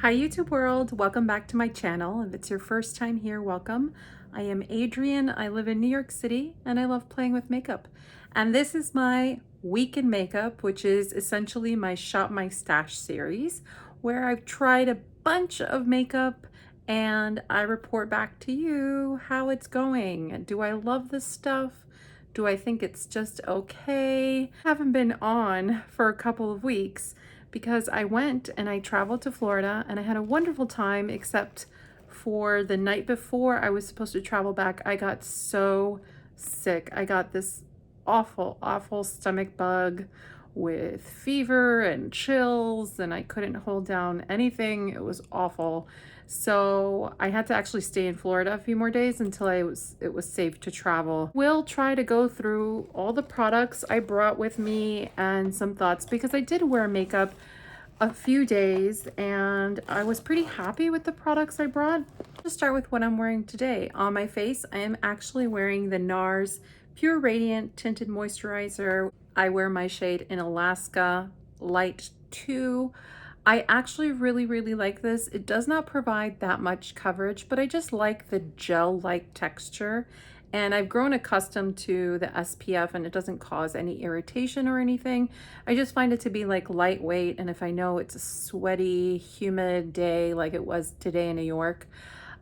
Hi YouTube world, welcome back to my channel. If it's your first time here, welcome. I am Adrienne, I live in New York City, and I love playing with makeup. And this is my week in makeup, which is essentially my Shop My Stash series, where I've tried a bunch of makeup and I report back to you how it's going. Do I love this stuff? Do I think it's just okay? I haven't been on for a couple of weeks because I went and I traveled to Florida and I had a wonderful time, except for the night before I was supposed to travel back. I got so sick. I got this awful stomach bug with fever and chills, and I couldn't hold down anything. It was awful. So I had to actually stay in Florida a few more days until it was safe to travel. We'll try to go through all the products I brought with me and some thoughts, because I did wear makeup a few days and I was pretty happy with the products I brought. Let's start with what I'm wearing today. On my face, I am actually wearing the NARS Pure Radiant Tinted Moisturizer. I wear my shade in Alaska Light 2. I actually really like this. It does not provide that much coverage, but I just like the gel-like texture. And I've grown accustomed to the SPF and it doesn't cause any irritation or anything. I just find it to be like lightweight. And if I know it's a sweaty, humid day like it was today in New York,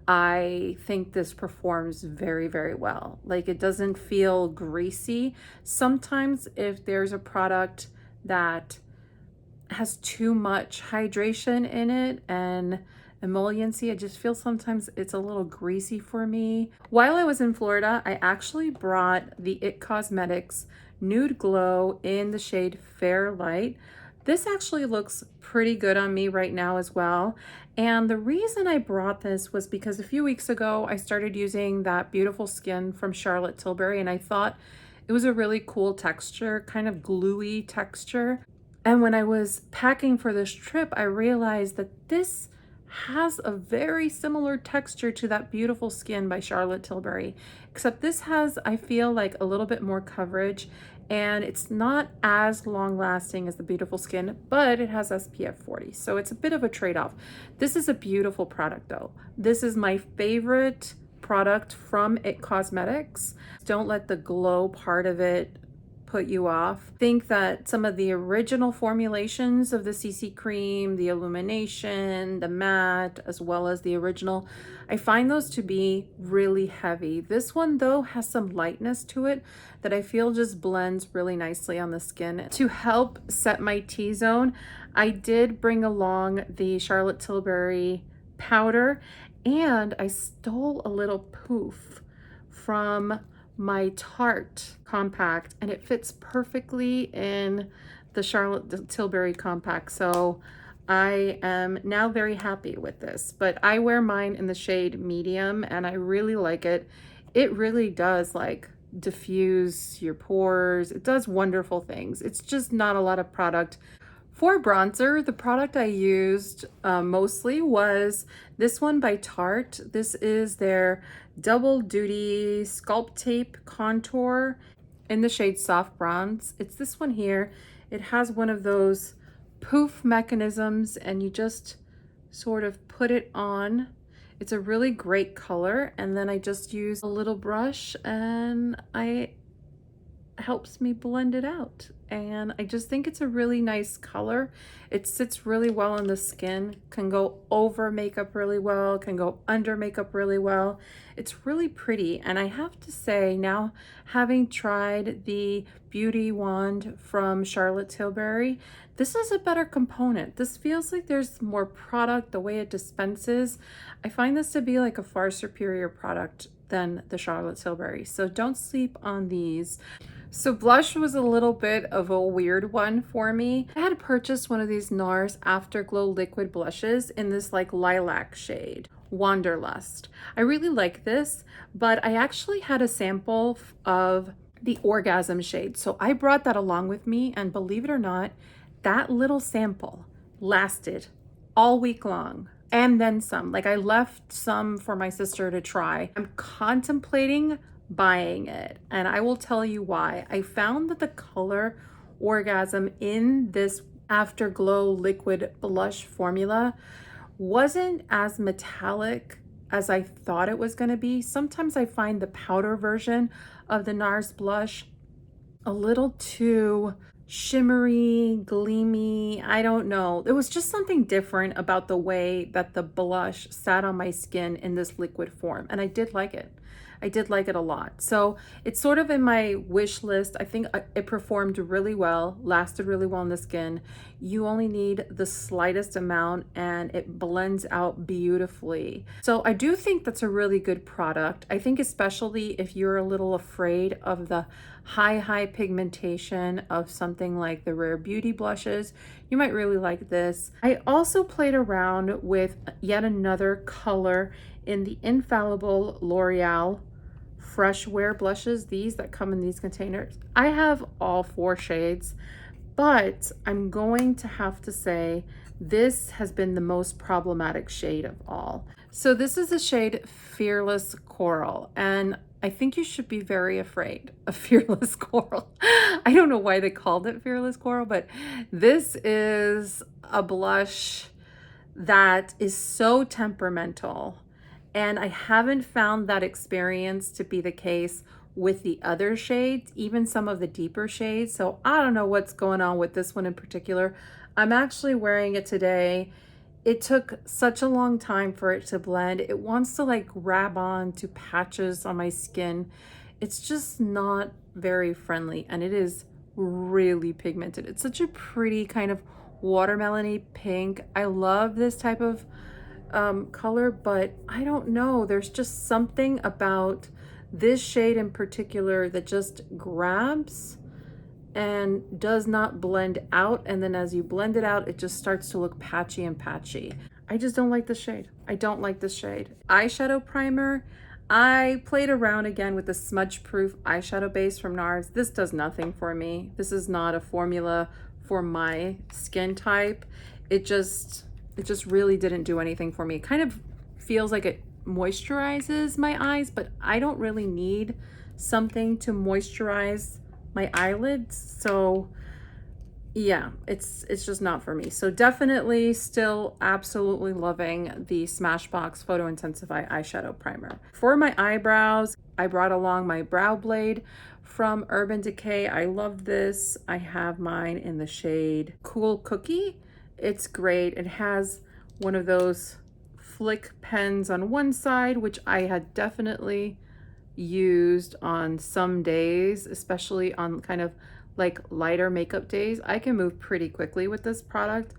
I think this performs very well. Like, it doesn't feel greasy. Sometimes if there's a product that has too much hydration in it and emolliency, I just feel sometimes it's a little greasy for me. While I was in Florida, I actually brought the IT Cosmetics Nude Glow in the shade Fair Light. This actually looks pretty good on me right now as well. And the reason I brought this was because a few weeks ago, I started using that Beautiful Skin from Charlotte Tilbury, and I thought it was a really cool texture, kind of gluey texture. And when I was packing for this trip, I realized that this has a very similar texture to that Beautiful Skin by Charlotte Tilbury, except this has, I feel like, a little bit more coverage, and it's not as long lasting as the Beautiful Skin, but it has SPF 40, so it's a bit of a trade-off. This is a beautiful product though. This is my favorite product from IT Cosmetics. Don't let the glow part of it put you off. Think that some of the original formulations of the CC cream, the illumination, the matte, as well as the original, I find those to be really heavy. This one though has some lightness to it that I feel just blends really nicely on the skin. To help set my T-zone, I did bring along the Charlotte Tilbury powder, and I stole a little poof from my Tarte compact, and it fits perfectly in the Charlotte Tilbury compact. So I am now very happy with this, but I wear mine in the shade medium and I really like it. It really does like diffuse your pores. It does wonderful things. It's just not a lot of product. For bronzer, the product I used mostly was this one by Tarte. This is their Double Duty Sculpt Tape Contour in the shade Soft Bronze. It's this one here. It has one of those poof mechanisms and you just sort of put it on. It's a really great color, and then I just use a little brush and it helps me blend it out. And I just think it's a really nice color. It sits really well on the skin, can go over makeup really well, can go under makeup really well. It's really pretty. And I have to say, now having tried the Beauty Wand from Charlotte Tilbury, this is a better component. This feels like there's more product, the way it dispenses. I find this to be like a far superior product than the Charlotte Tilbury. So don't sleep on these. So blush was a little bit of a weird one for me. I had purchased one of these NARS Afterglow liquid blushes in this like lilac shade, Wanderlust. I really like this, but I actually had a sample of the Orgasm shade. So I brought that along with me, and believe it or not, that little sample lasted all week long. And then some. Like, I left some for my sister to try. I'm contemplating buying it, and I will tell you why. I found that the color Orgasm in this Afterglow liquid blush formula wasn't as metallic as I thought it was going to be. Sometimes I find the powder version of the NARS blush a little too shimmery, gleamy. I don't know. There was just something different about the way that the blush sat on my skin in this liquid form, and I did like it. I did like it a lot. So it's sort of in my wish list. I think it performed really well, lasted really well on the skin. You only need the slightest amount and it blends out beautifully. So I do think that's a really good product. I think especially if you're a little afraid of the high pigmentation of something like the Rare Beauty blushes, you might really like this. I also played around with yet another color in the Infallible L'Oreal Fresh Wear blushes, these that come in these containers. I have all 4 shades, but I'm going to have to say this has been the most problematic shade of all. So this is the shade Fearless Coral, and I think you should be very afraid of Fearless Coral. I don't know why they called it Fearless Coral, but this is a blush that is so temperamental. And I haven't found that experience to be the case with the other shades, even some of the deeper shades. So I don't know what's going on with this one in particular. I'm actually wearing it today. It took such a long time for it to blend. It wants to like grab on to patches on my skin. It's just not very friendly, and it is really pigmented. It's such a pretty kind of watermelony pink. I love this type of color, but I don't know, there's just something about this shade in particular that just grabs and does not blend out, and then as you blend it out, it just starts to look patchy and patchy. I just don't like the shade. I don't like this shade. Eyeshadow primer, I played around again with the smudge proof eyeshadow base from NARS. This does nothing for me. This is not a formula for my skin type. It just really didn't do anything for me. It kind of feels like it moisturizes my eyes, but I don't really need something to moisturize my eyelids. So yeah, it's just not for me. So definitely still absolutely loving the Smashbox Photointensify eyeshadow primer. For my eyebrows, I brought along my brow blade from Urban Decay. I love this. I have mine in the shade Cool Cookie. It's great. It has one of those flick pens on one side, which I had definitely used on some days, especially on kind of like lighter makeup days. I can move pretty quickly with this product.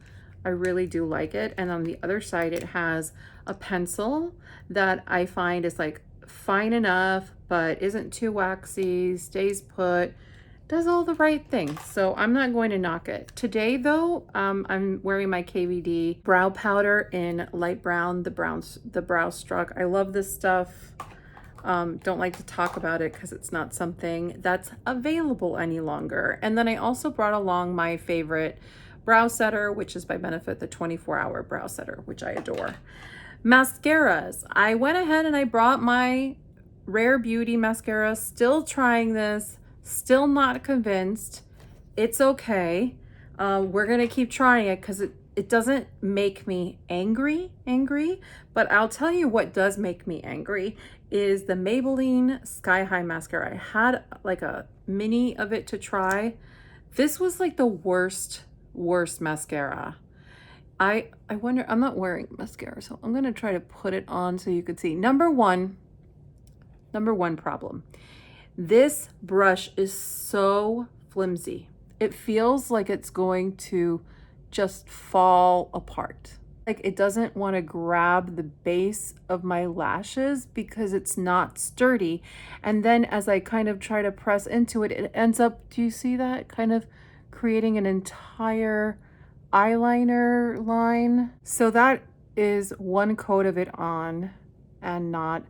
I really do like it. And on the other side, it has a pencil that I find is like fine enough, but isn't too waxy, stays put, does all the right things. So I'm not going to knock it. Today though, I'm wearing my KVD brow powder in light brown, the Browstruck. I love this stuff. Don't like to talk about it because it's not something that's available any longer. And then I also brought along my favorite brow setter, which is by Benefit, the 24-hour brow setter, which I adore. Mascaras. I went ahead and I brought my Rare Beauty mascara, still trying this, still not convinced. It's okay. We're gonna keep trying it because it doesn't make me angry, but I'll tell you what does make me angry is the Maybelline Sky High mascara. I had like a mini of it to try. This was like the worst mascara. I wonder, I'm not wearing mascara, so I'm gonna try to put it on so you could see. Number one problem. This brush is so flimsy. It feels like it's going to just fall apart. Like it doesn't want to grab the base of my lashes because it's not sturdy. And then as I kind of try to press into it, it ends up, do you see that? Kind of creating an entire eyeliner line. So that is one coat of it on and not,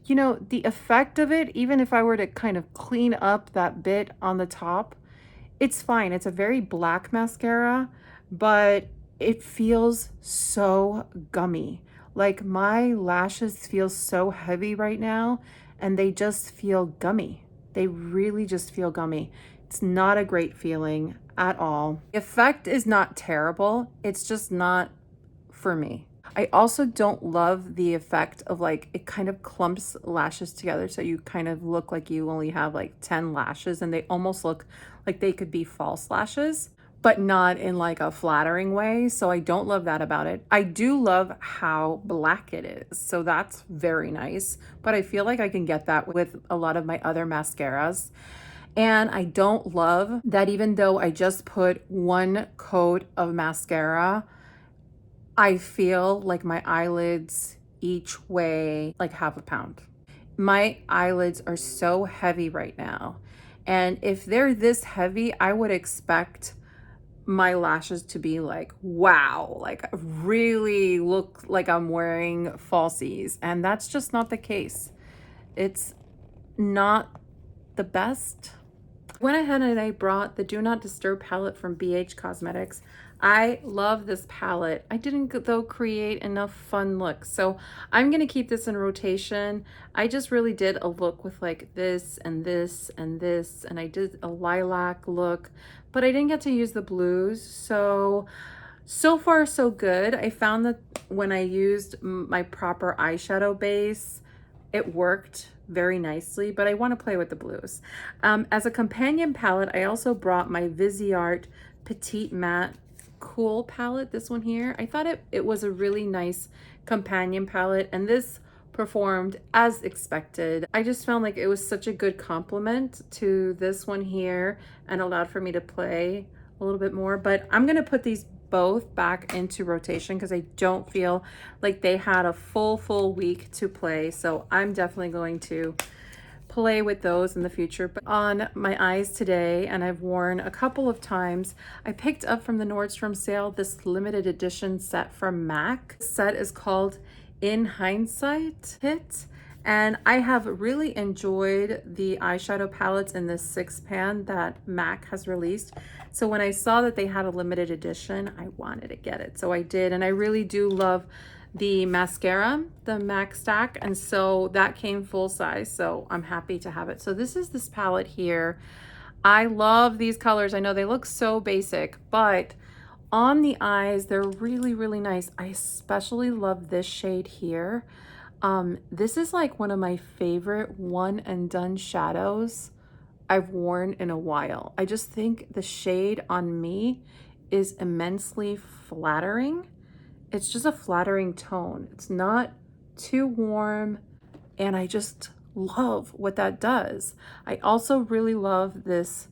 you know, the effect of it, even if I were to kind of clean up that bit on the top, it's fine. It's a very black mascara, but it feels so gummy. Like my lashes feel so heavy right now and they just feel gummy. They really just feel gummy. It's not a great feeling at all. The effect is not terrible. It's just not for me. I also don't love the effect of like, it kind of clumps lashes together. So you kind of look like you only have like 10 lashes and they almost look like they could be false lashes, but not in like a flattering way. So I don't love that about it. I do love how black it is. So that's very nice, but I feel like I can get that with a lot of my other mascaras. And I don't love that even though I just put one coat of mascara, I feel like my eyelids each weigh like half a pound. My eyelids are so heavy right now. And if they're this heavy, I would expect my lashes to be like, wow, like really look like I'm wearing falsies. And that's just not the case. It's not the best. Went ahead and I brought the Do Not Disturb palette from BH Cosmetics. I love this palette. I didn't though create enough fun looks, so I'm gonna keep this in rotation. I just really did a look with like this and this and this, and I did a lilac look, but I didn't get to use the blues. So far so good. I found that when I used my proper eyeshadow base, it worked very nicely, but I want to play with the blues. As a companion palette, I also brought my Viseart Petite Matte Cool palette, this one here. I thought it was a really nice companion palette, and this performed as expected. I just found like it was such a good complement to this one here and allowed for me to play a little bit more, but I'm gonna put these both back into rotation because I don't feel like they had a full week to play. So I'm definitely going to play with those in the future. But on my eyes today, and I've worn a couple of times, I picked up from the Nordstrom sale this limited edition set from MAC. The set is called In Hindsight Hit. And I have really enjoyed the eyeshadow palettes in this 6-pan that MAC has released. So when I saw that they had a limited edition, I wanted to get it. So I did, and I really do love the mascara, the MAC stack, and so that came full size, so I'm happy to have it. So this is this palette here. I love these colors. I know they look so basic, but on the eyes, they're really nice. I especially love this shade here. This is like one of my favorite one and done shadows I've worn in a while. I just think the shade on me is immensely flattering. It's just a flattering tone. It's not too warm, and I just love what that does. I also really love this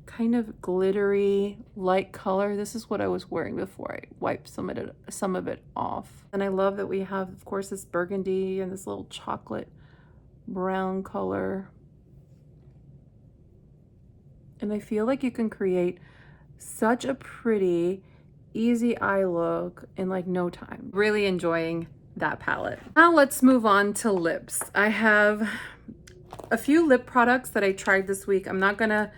kind of glittery light color. This is what I was wearing before I wiped some of it off. And I love that we have, of course, this burgundy and this little chocolate brown color. And I feel like you can create such a pretty, easy eye look in like no time. Really enjoying that palette. Now let's move on to lips. I have a few lip products that I tried this week. I'm not gonna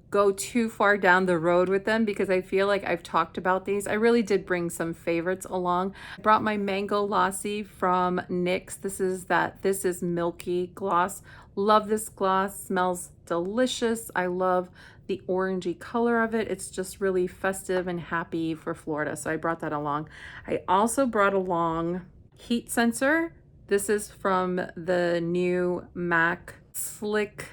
go too far down the road with them because I feel like I've talked about these. I really did bring some favorites along. I brought my Mango Lassi from NYX. This is Milky gloss. Love this gloss, smells delicious. I love the orangey color of it. It's just really festive and happy for Florida, so I brought that along. I also brought along Heat Sensor. This is from the new MAC Slick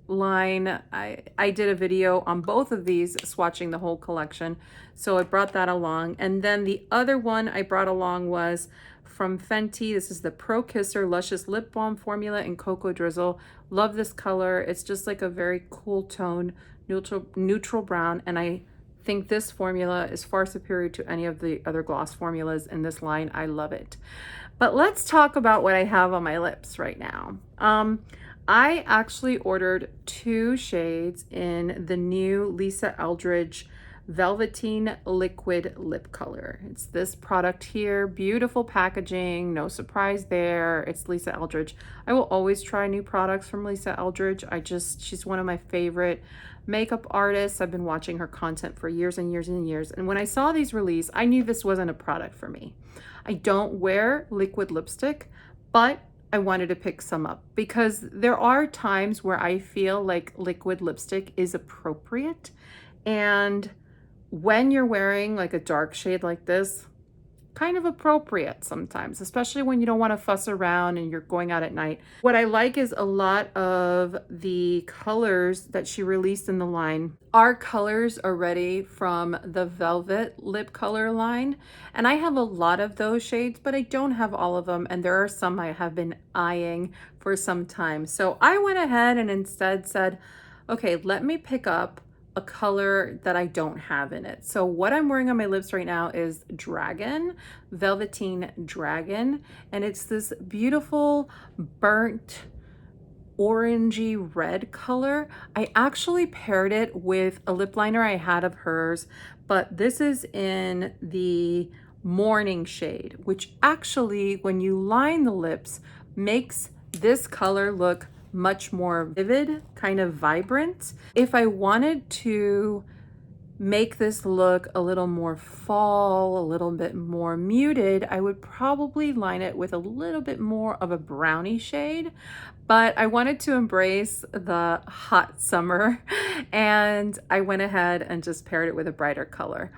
line. I did a video on both of these, swatching the whole collection, so I brought that along. And then the other one I brought along was from Fenty. This is the Pro Kisser Luscious Lip Balm formula in Cocoa Drizzle. Love this color. It's just like a very cool tone, neutral brown, and I think this formula is far superior to any of the other gloss formulas in this line. I love it. But let's talk about what I have on my lips right now. I actually ordered 2 shades in the new Lisa Eldridge Velveteen liquid lip color. It's this product here, beautiful packaging, no surprise there. It's Lisa Eldridge. I will always try new products from Lisa Eldridge. She's one of my favorite makeup artists. I've been watching her content for years and years and years. And when I saw these release, I knew this wasn't a product for me. I don't wear liquid lipstick, but I wanted to pick some up because there are times where I feel like liquid lipstick is appropriate. And when you're wearing like a dark shade like this, kind of appropriate sometimes, especially when you don't want to fuss around and you're going out at night. What I like is a lot of the colors that she released in the line are colors already from the Velvet lip color line. And I have a lot of those shades, but I don't have all of them. And there are some I have been eyeing for some time. So I went ahead and instead said, okay, let me pick up a color that I don't have in it. So what I'm wearing on my lips right now is Dragon, Velveteen Dragon, and it's this beautiful burnt orangey red color. I actually paired it with a lip liner I had of hers, but this is in the morning shade, which actually, when you line the lips, makes this color look much more vivid, kind of vibrant. If I wanted to make this look a little more fall, a little bit more muted, I would probably line it with a little bit more of a brownie shade, but I wanted to embrace the hot summer and I went ahead and just paired it with a brighter color.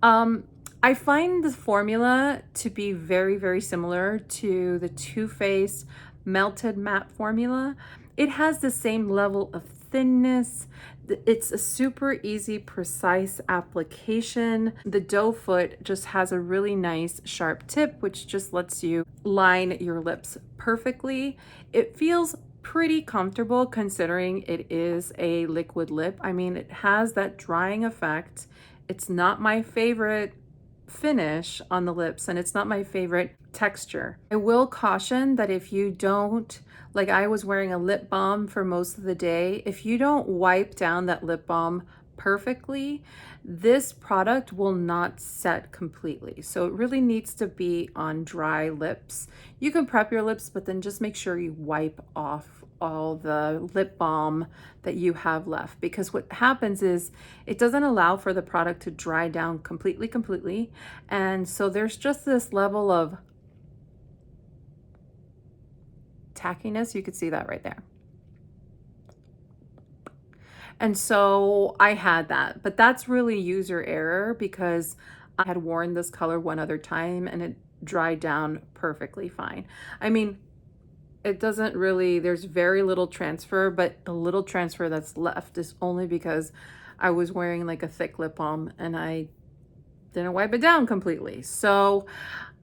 I find the formula to be very, very similar to the Too Faced Melted Matte formula. It has the same level of thinness. It's a super easy, precise application. The doe foot just has a really nice sharp tip, which just lets you line your lips perfectly. It feels pretty comfortable considering it is a liquid lip. I mean, it has that drying effect. It's not my favorite finish on the lips and it's not my favorite texture. I will caution that if you don't, like I was wearing a lip balm for most of the day, if you don't wipe down that lip balm perfectly, this product will not set completely. So it really needs to be on dry lips. You can prep your lips, but then just make sure you wipe off all the lip balm that you have left, because what happens is it doesn't allow for the product to dry down completely. And so there's just this level of tackiness. You could see that right there. And so I had that, but that's really user error because I had worn this color one other time and it dried down perfectly fine. I mean, it doesn't really, there's very little transfer, but the little transfer that's left is only because I was wearing like a thick lip balm and I didn't wipe it down completely. So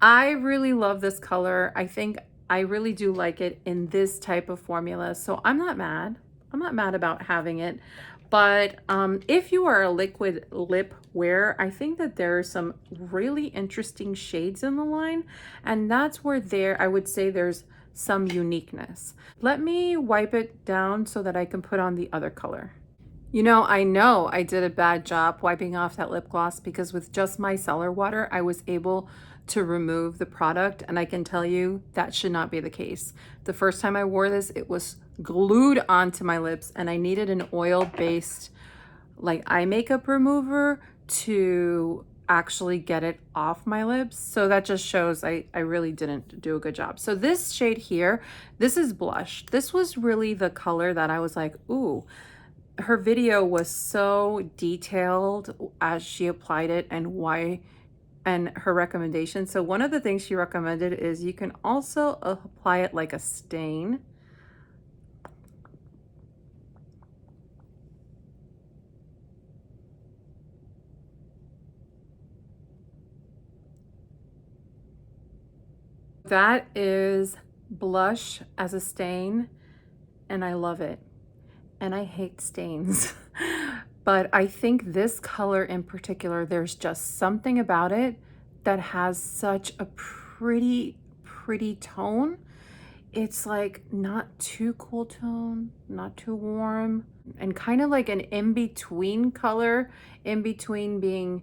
I really love this color. I think I really do like it in this type of formula. So I'm not mad. I'm not mad about having it. But if you are a liquid lip wearer, I think that there are some really interesting shades in the line. And that's where I would say there's some uniqueness. Let me wipe it down so that I can put on the other color. You know I did a bad job wiping off that lip gloss because with just my micellar water, I was able to remove the product, and I can tell you that should not be the case. The first time I wore this, it was glued onto my lips and I needed an oil-based like eye makeup remover to actually get it off my lips. So that just shows I really didn't do a good job. So this shade here, this is blush. This was really the color that I was like, ooh. Her video was so detailed as she applied it and why, and her recommendation. So one of the things she recommended is you can also apply it like a stain. That is blush as a stain, and I love it. And I hate stains. But I think this color in particular, there's just something about it that has such a pretty tone. It's like not too cool tone, not too warm, and kind of like an in-between color, in between being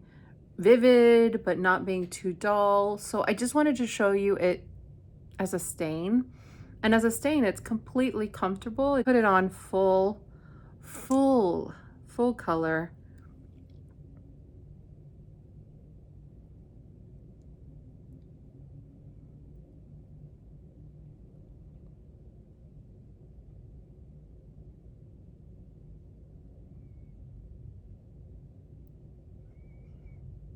vivid but not being too dull. So I just wanted to show you it as a stain. And as a stain, it's completely comfortable. I put it on full color.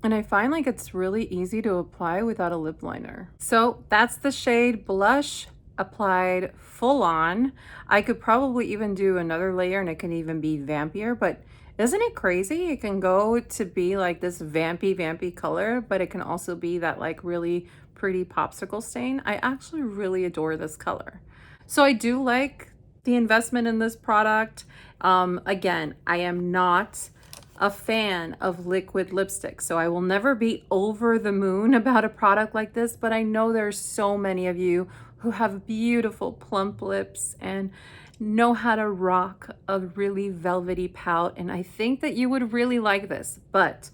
And I find like it's really easy to apply without a lip liner. So that's the shade Blush applied full on. I could probably even do another layer and it can even be vampier, but isn't it crazy? It can go to be like this vampy color, but it can also be that like really pretty popsicle stain. I actually really adore this color. So I do like the investment in this product. Again, I am not a fan of liquid lipstick, so I will never be over the moon about a product like this, but I know there's so many of you who have beautiful plump lips and know how to rock a really velvety pout, and I think that you would really like this. But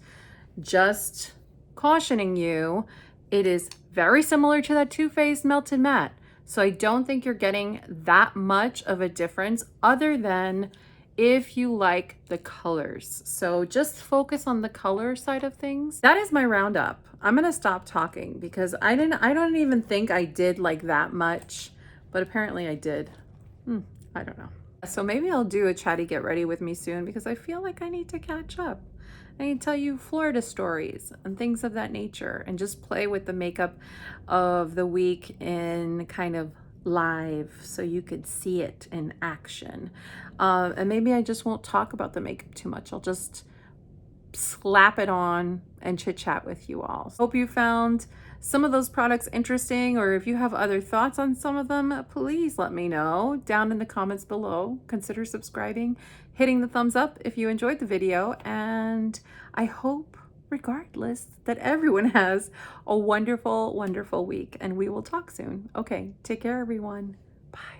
just cautioning you, it is very similar to that Too Faced Melted Matte, so I don't think you're getting that much of a difference other than if you like the colors. So just focus on the color side of things. That is my roundup. I'm gonna stop talking because I don't even think I did like that much, but apparently I did. I don't know. So maybe I'll do a chatty get ready with me soon because I feel like I need to catch up. I need to tell you Florida stories and things of that nature and just play with the makeup of the week in kind of live so you could see it in action. And maybe I just won't talk about the makeup too much. I'll just slap it on and chit chat with you all. Hope you found some of those products interesting, or if you have other thoughts on some of them, please let me know down in the comments below. Consider subscribing, hitting the thumbs up if you enjoyed the video, and I hope regardless that everyone has a wonderful week, and we will talk soon. Okay, take care everyone. Bye.